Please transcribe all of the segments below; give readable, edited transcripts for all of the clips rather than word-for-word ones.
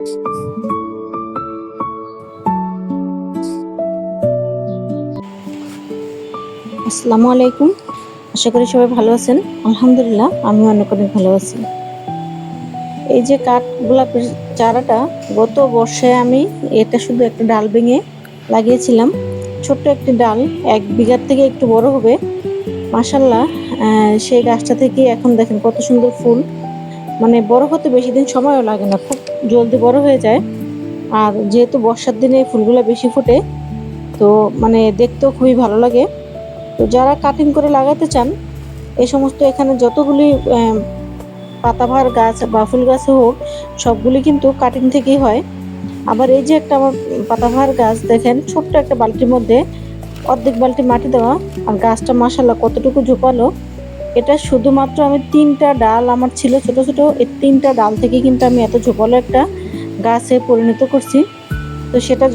আসসালামু আলাইকুম। আশা করি সবাই ভালো আছেন। আলহামদুলিল্লাহ আমি অনেক ভালো আছি। এই যে কাঠগোলাপের চারাটা গত বর্ষায় আমি এটা শুধু একটা ডাল ভেঙে লাগিয়েছিলাম। ছোট্ট একটি ডাল 1 বিঘার থেকে একটু বড় হবে। মাশাআল্লাহ, সেই গাছটা থেকে এখন দেখেন কত সুন্দর ফুল। মানে বড় হতে বেশি দিন সময়ও লাগে না, খুব জলদি বড় হয়ে যায়। আর যেহেতু বর্ষার দিনে এই ফুলগুলো বেশি ফোটে, তো মানে দেখতেও খুবই ভালো লাগে। তো যারা কাটিং করে লাগাতে চান, এই সমস্ত এখানে যতগুলি পাতাবাহার গাছ বা ফুল গাছ হোক, সবগুলি কিন্তু কাটিং থেকেই হয়। আবার এই যে একটা আমার পাতাবাহার গাছ দেখেন, ছোট্ট একটা বালতির মধ্যে অর্ধেক বালতি মাটি দেওয়া, আর গাছটা মাশাআল্লাহ কতটুকু ঝোপালো। এটা শুধুমাত্র আমি 3টা ডাল আমার ছিল ছোট ছোট, এই 3টা ডাল থেকে কিন্তু আমি এত ঝোপালো একটা গাছে পরিণত করছি। তো সেটা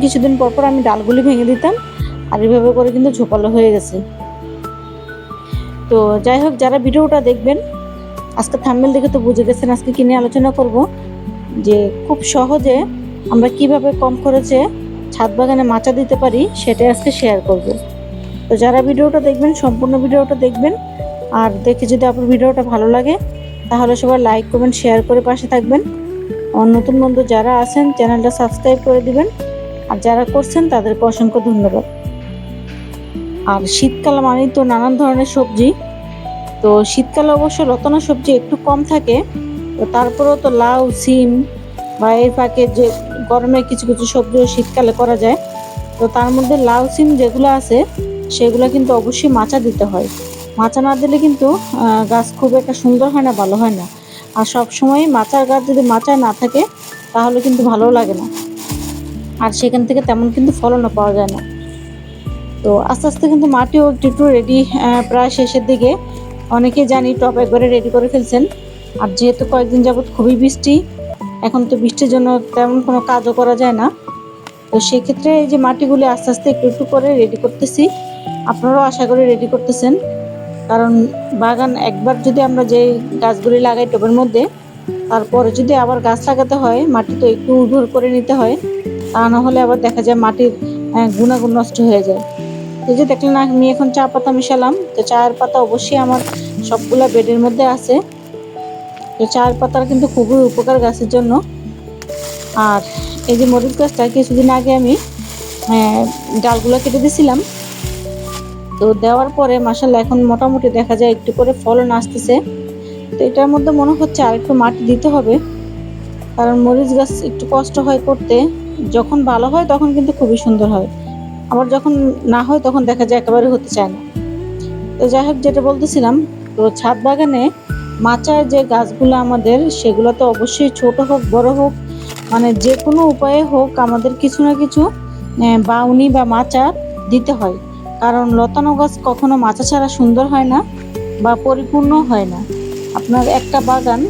কিছুদিন পর পর আমি ডালগুলি ভেঙে দিতাম, আর এভাবে করে কিন্তু ঝোপালো হয়ে গেছে। তো যাই হোক, যারা ভিডিওটা দেখবেন, আজকে থাম্বনেল দেখে তো বুঝে গেছেন আজকে কি নিয়ে আলোচনা করব, যে খুব সহজে আমরা কিভাবে কম খরচে ছাদ বাগানে মাচা দিতে পারি সেটাই আজকে শেয়ার করব। তো যারা ভিডিওটা দেখবেন সম্পূর্ণ ভিডিওটা দেখবেন, আর দেখে যদি আপনার ভিডিওটা ভালো লাগে তাহলে সবাই লাইক কমেন্ট শেয়ার করে পাশে থাকবেন। আর নতুন বন্ধু যারা আছেন চ্যানেলটা সাবস্ক্রাইব করে দিবেন, আর যারা করছেন তাদেরকে অসংখ্য ধন্যবাদ। আর শীতকাল মানেই তো নানান ধরনের সবজি। তো শীতকালে অবশ্য লতানো সবজি একটু কম থাকে, তো তারপরেও তো লাউ সিম বা এর ফাঁকে যে গরমে কিছু কিছু সবজিও শীতকালে করা যায়। তো তার মধ্যে লাউ সিম যেগুলো আছে সেগুলো কিন্তু অবশ্যই মাচা দিতে হয়। মাচা না দিলে কিন্তু গাছ খুব একটা সুন্দর হয় না, ভালো হয় না। আর সব সময় মাচার গাছ যদি মাচা না থাকে তাহলে কিন্তু ভালো লাগে না, আর সেখান থেকে তেমন কিন্তু ফলনও পাওয়া যায় না। তো আস্তে আস্তে কিন্তু মাটিও একটু একটু রেডি, প্রায় শেষের দিকে। অনেকেই জানি টব একবারে রেডি করে ফেলছেন। আর যেহেতু কয়েকদিন যাবত খুবই বৃষ্টি, এখন তো বৃষ্টির জন্য তেমন কোনো কাজও করা যায় না। তো সেক্ষেত্রে এই যে মাটিগুলি আস্তে আস্তে একটু একটু করে রেডি করতেছি। আপনারাও আশা করি রেডি করতেছেন, কারণ বাগান একবার যদি আমরা যে গাছগুলি লাগাই টবের মধ্যে, তারপরে যদি আবার গাছ লাগাতে হয় মাটি তো একটু উর্বর করে নিতে হয়, তা না হলে আবার দেখা যায় মাটির গুণাগুণ নষ্ট হয়ে যায়। এই যে দেখলেন আমি এখন চা পাতা মিশালাম, তো চায়ের পাতা অবশ্যই আমার সবগুলা বেডের মধ্যে আছে। তো চায়ের পাতার কিন্তু খুবই উপকার গাছের জন্য। আর এই যে মরিচ গাছটা কিছুদিন আগে আমি ডালগুলো কেটে দিয়েছিলাম, তো দেওয়ার পরে মাশাআল্লাহ এখন মোটামুটি দেখা যায় একটু করে ফলন আসতেছে। তো এটার মধ্যে মনে হচ্ছে আর একটু মাটি দিতে হবে, কারণ মরিচ গাছ একটু কষ্ট হয় করতে। যখন ভালো হয় তখন কিন্তু খুবই সুন্দর হয়, আবার যখন না হয় তখন দেখা যায় একেবারে হতে চায় না। তো যাই হোক, যেটা বলতেছিলাম, তো ছাদ বাগানে মাচার যে গাছগুলো আমাদের, সেগুলো তো অবশ্যই ছোট হোক বড় হোক, মানে যে কোনো উপায়ে হোক আমাদের কিছু না কিছু বাউনি বা মাচা দিতে হয়। কারণ লতানো গাছ কখনো মাচা ছাড়া সুন্দর হয় না বা পরিপূর্ণ হয় না। আপনার একটা বাগান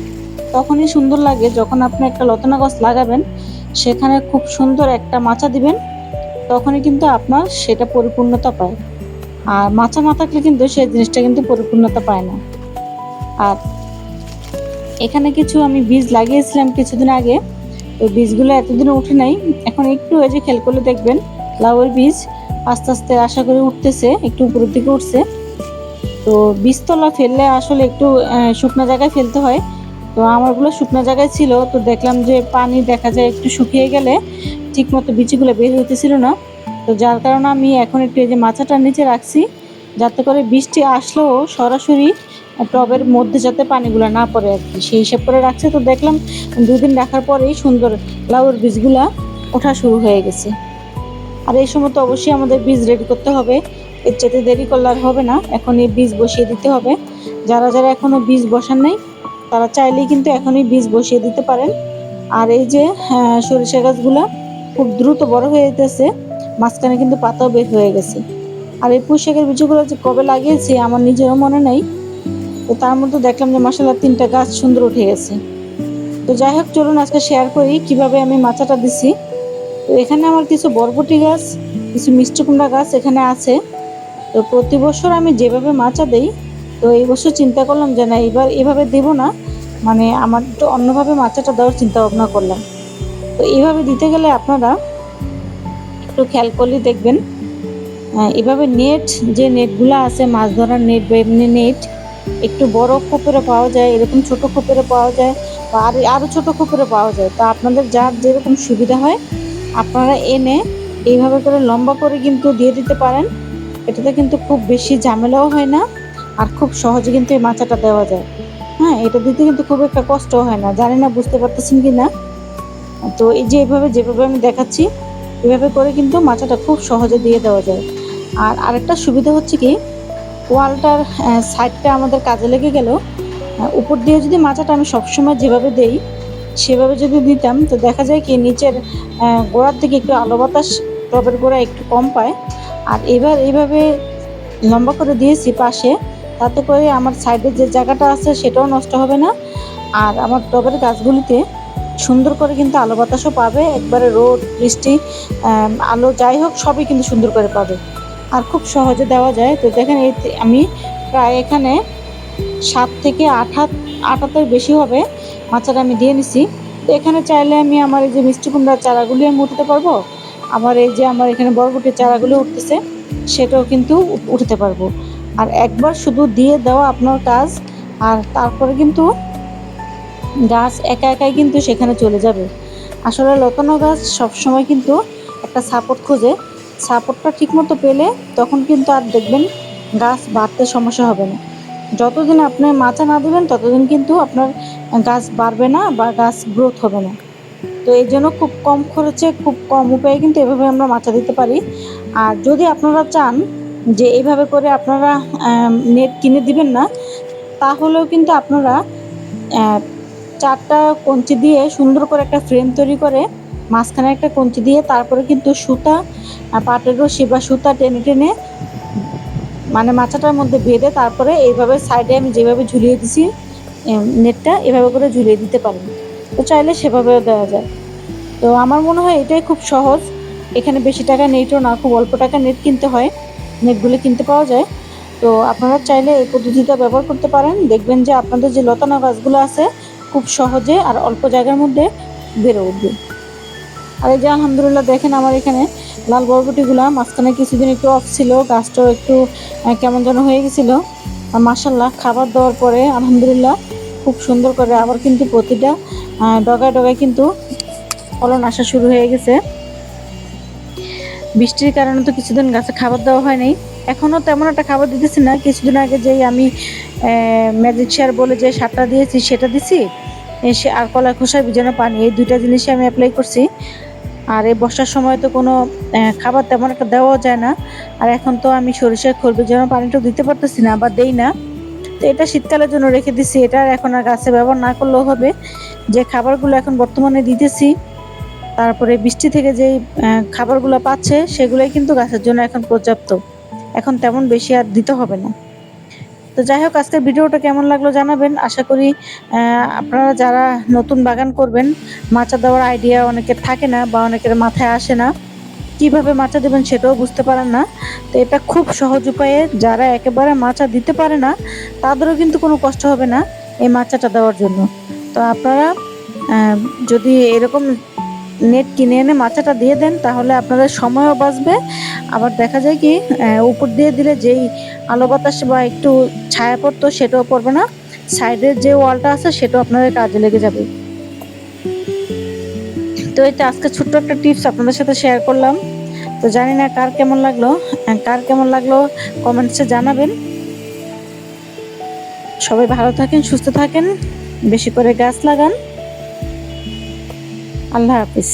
তখনই সুন্দর লাগে যখন আপনি একটা লতানো গাছ লাগাবেন, সেখানে খুব সুন্দর একটা মাচা দিবেন, তখনই কিন্তু আপনার সেটা পরিপূর্ণতা পায়। আর মাচা না থাকলে কিন্তু সেই জিনিসটা কিন্তু পরিপূর্ণতা পায় না। আর এখানে কিছু আমি বীজ লাগিয়েছিলাম কিছুদিন আগে, তো বীজগুলো এতদিন উঠে নাই। এখন একটু এই যে খেয়াল করলে দেখবেন লাউয়ের বীজ আস্তে আস্তে আশা করে উঠতেছে, একটু উপরের দিকে উঠছে। তো বীজতলা ফেললে আসলে একটু শুকনো জায়গায় ফেলতে হয়। তো আমারগুলো শুকনো জায়গায় ছিল, তো দেখলাম যে পানি দেখা যায় একটু শুকিয়ে গেলে ঠিক মতো বীজগুলো বের হইতেছিল না। তো যার কারণে আমি এখন একটু এই যে মাচাটার নিচে রাখছি, যাতে করে বৃষ্টি আসলেও সরাসরি টবের মধ্যে যাতে পানিগুলো না পড়ে আর কি, সেই হিসাব করে রাখছে। তো দেখলাম 2 দিন রাখার পরেই সুন্দর লাউয়ের বীজগুলা ওঠা শুরু হয়ে গেছে। আর এই সময় তো অবশ্যই আমাদের বীজ রেডি করতে হবে, এর চেয়ে দেরি করলে আর হবে না, এখন এই বীজ বসিয়ে দিতে হবে। যারা যারা এখনো বীজ বসান নাই তারা চাইলেই কিন্তু এখনই বীজ বসিয়ে দিতে পারেন। আর এই যে সরিষা গাছগুলা খুব দ্রুত বড় হয়ে যেতেছে, মাঝখানে কিন্তু পাতাও বের হয়ে গেছে। আর এই পুঁই শাকের বীজগুলো যে কবে লাগিয়েছি আমার নিজেরও মনে নাই, তো তার মধ্যে দেখলাম যে মাশাআল্লাহ 3টা গাছ সুন্দর উঠে গেছে। তো যাই হোক, চলুন আজকে শেয়ার করি কিভাবে আমি মাচাটা দিছি। তো এখানে আমার কিছু বরবটি গাছ, কিছু মিষ্টি কুমড়া গাছ এখানে আছে। তো প্রতি বছর আমি যেভাবে মাচা দেই, তো এই বছর চিন্তা করলাম যে না, এবার এভাবে দেব না, মানে আমার একটু অন্যভাবে মাচাটা দেওয়ার চিন্তা ভাবনা করলাম। তো এইভাবে দিতে গেলে আপনারা একটু খেয়াল করলে দেখবেন, এভাবে নেট, যে নেটগুলো আছে মাছ ধরার নেট বা এমনি নেট, একটু বড় খোপেরও পাওয়া যায়, এরকম ছোট খোপেরও পাওয়া যায়, বা আরও ছোট খোপেরও পাওয়া যায়। তো আপনাদের যার যেরকম সুবিধা হয় আপনারা এনে এইভাবে করে লম্বা করে কিন্তু দিয়ে দিতে পারেন। এটাতে কিন্তু খুব বেশি ঝামেলাও হয় না, আর খুব সহজে কিন্তু এই মাচাটা দেওয়া যায়। হ্যাঁ, এটা দিতে কিন্তু খুব একটা কষ্টও হয় না। জানি না বুঝতে পারতেছেন কি না। তো এই যে যেভাবে আমি দেখাচ্ছি, এভাবে করে কিন্তু মাচাটা খুব সহজে দিয়ে দেওয়া যায়। আর আরেকটা সুবিধা হচ্ছে কি, ওয়ালটার সাইডটা আমাদের কাজে লেগে গেল। উপর দিয়ে যদি মাচাটা আমি সবসময় যেভাবে দেই সেভাবে যদি দিতাম, তো দেখা যায় কি নিচের গোড়ার থেকে একটু আলো বাতাস টবের গোড়া একটু কম পায়। আর এবার এইভাবে লম্বা করে দিয়েছি পাশে, তাতে করে আমার সাইডে যে জায়গাটা আছে সেটাও নষ্ট হবে না। আর আমার টবের গাছগুলিতে সুন্দর করে কিন্তু আলো বাতাসও পাবে, একবারে রোদ বৃষ্টি আলো যাই হোক সবই কিন্তু সুন্দর করে পাবে, আর খুব সহজে দেওয়া যায়। তো দেখেন আমি প্রায় এখানে 7 থেকে 8 হাতের বেশি হবে মাচাটা আমি দিয়ে নিছি। তো এখানে চাইলে আমি আমার এই যে মিষ্টি কুমড়ার চারাগুলি আমি উঠাতে পারবো, আবার এই যে আমার এখানে বরবটির চারাগুলি উঠতেছে সেটাও কিন্তু উঠাতে পারবো। আর একবার শুধু দিয়ে দেওয়া আপনার কাজ, আর তারপরে কিন্তু গাছ একা একাই কিন্তু সেখানে চলে যাবে। আসলে লতানো গাছ সবসময় কিন্তু একটা সাপোর্ট খোঁজে, সাপোর্টটা ঠিকমতো পেলে তখন কিন্তু আর দেখবেন গাছ বাড়তে সমস্যা হবে না। যতদিন আপনি মাচা না দেবেন ততদিন কিন্তু আপনার গাছ বাড়বে না বা গাছ গ্রোথ হবে না। তো এই জন্য খুব কম খরচে খুব কম উপায়ে কিন্তু এভাবে আমরা মাচা দিতে পারি। আর যদি আপনারা চান যে এইভাবে করে আপনারা নেট কিনে দিবেন না, তাহলেও কিন্তু আপনারা 4টা কঞ্চি দিয়ে সুন্দর করে একটা ফ্রেম তৈরি করে মাঝখানে একটা কঞ্চি দিয়ে তারপরে কিন্তু সুতা, পাটের রশি বা সুতা টেনে টেনে মানে মাচাটার মধ্যে বেঁধে তারপরে এইভাবে সাইডে আমি যেভাবে ঝুলিয়ে দিছি নেটটা, এভাবে করে ঝুলিয়ে দিতে পারেন। তো চাইলে সেভাবেও দেওয়া যায়। তো আমার মনে হয় এটাই খুব সহজ। এখানে বেশি টাকা নেটও না, খুব অল্প টাকা নেট কিনতে হয়, নেটগুলো কিনতে পাওয়া যায়। তো আপনারা চাইলে এই পদ্ধতিটা ব্যবহার করতে পারেন, দেখবেন যে আপনাদের যে লতানো গাছগুলো আছে খুব সহজে আর অল্প জায়গার মধ্যে বেড়ে উঠবে। আর এই যে আলহামদুলিল্লাহ দেখেন আমার এখানে লাল বরবটিগুলা মাঝখানে কিছুদিন একটু অফ ছিল, গাছটাও একটু কেমন যেন হয়ে গেছিলো। আর মাশাল্লাহ খাবার দেওয়ার পরে আলহামদুলিল্লাহ খুব সুন্দর করে আবার কিন্তু প্রতিটা ডগায় ডগায় কিন্তু ফলন আসা শুরু হয়ে গেছে। বৃষ্টির কারণে তো কিছুদিন গাছে খাবার দেওয়া হয় নাই, এখনও তেমন একটা খাবার দিতেছি না। কিছুদিন আগে যেই আমি ম্যাজিক শেয়ার বলে যে সারটা দিয়েছি সেটা দিছি, এসে আর কলা খোসা ভিজানো পানি, এই 2টা জিনিসই আমি অ্যাপ্লাই করছি। আর এই বর্ষার সময় তো কোনো খাবার তেমন একটা দেওয়া যায় না। আর এখন তো আমি সরিষার খোল ভিজানো পানিটাও দিতে পারতেছি না, আবার দেই না। তো এটা শীতকালের জন্য রেখে দিছি, এটা এখন আর গাছে ব্যবহার না করলেও হবে। যে খাবারগুলো এখন বর্তমানে দিতেছি, তারপরে বৃষ্টি থেকে যেই খাবারগুলো পাচ্ছে সেগুলোই কিন্তু গাছের জন্য এখন পর্যাপ্ত, এখন তেমন বেশি আর দিতে হবে না। তো যাই হোক, আজকের ভিডিওটা কেমন লাগলো জানাবেন। আশা করি আপনারা যারা নতুন বাগান করবেন, মাচা দেওয়ার আইডিয়া অনেকের থাকে না বা অনেকের মাথায় আসে না, কিভাবে মাচা দেবেন সেটাও বুঝতে পারেন না। তো এটা খুব সহজ উপায়ে যারা একেবারে মাচা দিতে পারে না তাদেরও কিন্তু কোনো কষ্ট হবে না এই মাচাটা দেওয়ার জন্য। তো আপনারা যদি এরকম নেট কিনে এনে মাচাটা দিয়ে দেন তাহলে আপনাদের সময়ও বাঁচবে, আবার দেখা যায় কি উপর দিয়ে দিলে যেই আলো বাতাস বা একটু ছায়া পড়তো সেটাও পড়বে না, সাইডের যে ওয়ালটা আছে সেটাও আপনাদের কাজে লেগে যাবে। তো এটা আজকে ছোট্ট একটা টিপস আপনাদের সাথে শেয়ার করলাম। তো জানি না কার কেমন লাগলো কমেন্টসে জানাবেন। সবাই ভালো থাকেন, সুস্থ থাকেন, বেশি করে গাছ লাগান। আল্লাহ হাফিজ।